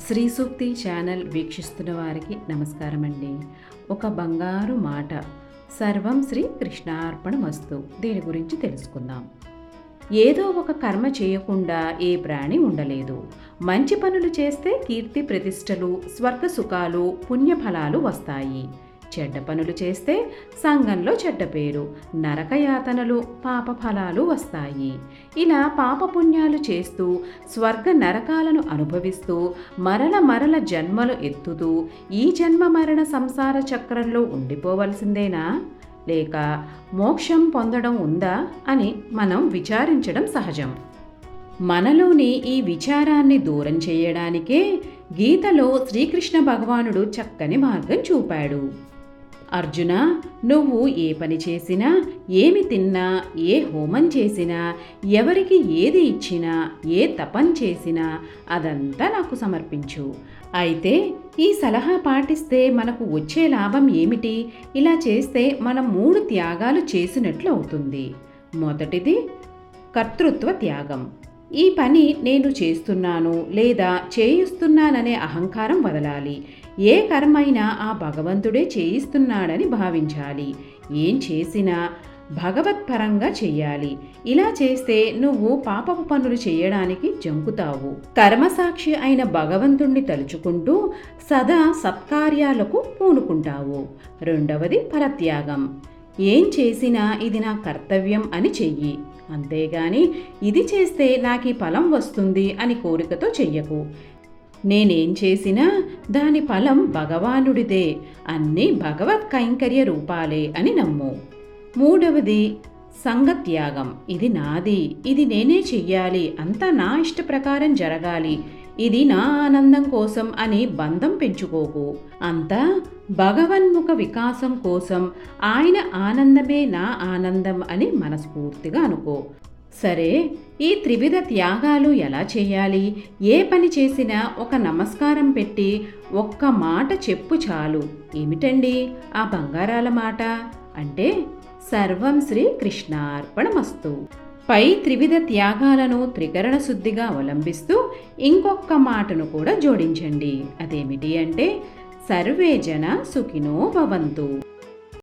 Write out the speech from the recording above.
శ్రీ సూక్తి channel వీక్షిస్తున్న వారికి నమస్కారం అండి. ఒక బంగారు మాట, సర్వం శ్రీ కృష్ణార్పణమస్తు. దీని గురించి తెలుసుకుందాం. ఏదో ఒక కర్మ చేయకుండా ఏ ప్రాణి ఉండలేదు. మంచి పనులు చేస్తే కీర్తి ప్రతిష్టలు, స్వర్గ సుఖాలు, పుణ్యఫలాలు వస్తాయి. చెడ్డ పనులు చేస్తే సంఘంలో చెడ్డ పేరు, నరకయాతనలు, పాప ఫలాలు వస్తాయి. ఇలా పాపపుణ్యాలు చేస్తూ స్వర్గ నరకాలను అనుభవిస్తూ మరల జన్మలు ఎత్తుతూ ఈ జన్మ మరణ సంసార చక్రంలో ఉండిపోవలసిందేనా, లేక మోక్షం పొందడం ఉందా అని మనం విచారించడం సహజం. మనలోని ఈ విచారాన్ని దూరం చేయడానికే గీతలో శ్రీకృష్ణ భగవానుడు చక్కని మార్గం చూపాడు. అర్జున, నువ్వు ఏ పని చేసినా, ఏమి తిన్నా, ఏ హోమం చేసినా, ఎవరికి ఏది ఇచ్చినా, ఏ తపం చేసినా అదంతా నాకు సమర్పించు. అయితే ఈ సలహా పాటిస్తే మనకు వచ్చే లాభం ఏమిటి? ఇలా చేస్తే మనం 3 త్యాగాలు చేసినట్లు అవుతుంది. మొదటిది కర్తృత్వ త్యాగం. ఈ పని నేను చేస్తున్నాను లేదా చేయిస్తున్నాననే అహంకారం వదలాలి. ఏ కర్మైనా ఆ భగవంతుడే చేయిస్తున్నాడని భావించాలి. ఏం చేసినా భగవత్పరంగా చెయ్యాలి. ఇలా చేస్తే నువ్వు పాపపు పనులు చేయడానికి జంకుతావు. కర్మసాక్షి అయిన భగవంతుణ్ణి తలుచుకుంటూ సదా సత్కార్యాలకు పూనుకుంటావు. రెండవది పరత్యాగం. ఏం చేసినా ఇది నా కర్తవ్యం అని చెయ్యి. అంతేగాని ఇది చేస్తే నాకు ఫలం వస్తుంది అని కోరికతో చెయ్యకు. నేనేం చేసినా దాని ఫలం భగవానుడిదే, అన్నీ భగవత్ కైంకర్య రూపాలే అని నమ్ము. మూడవది సంగత్యాగం. ఇది నాది, ఇది నేనే చెయ్యాలి, అంతా నా ఇష్ట ప్రకారం జరగాలి, ఇది నా ఆనందం కోసం అని బంధం పెంచుకోకు. అంతా భగవన్ముఖ వికాసం కోసం, ఆయన ఆనందమే నా ఆనందం అని మనస్ఫూర్తిగా అనుకో. సరే, ఈ త్రివిధ త్యాగాలు ఎలా చేయాలి? ఏ పని చేసినా ఒక నమస్కారం పెట్టి ఒక్క మాట చెప్పు చాలు. ఏమిటండి ఆ బంగారాల మాట? అంటే సర్వం శ్రీ కృష్ణార్పణమస్తు. పై త్రివిధ త్యాగాలను త్రికరణ శుద్ధిగా అవలంబిస్తూ ఇంకొక మాటను కూడా జోడించండి. అదేమిటి అంటే సర్వే జన సుఖినో భవంతు.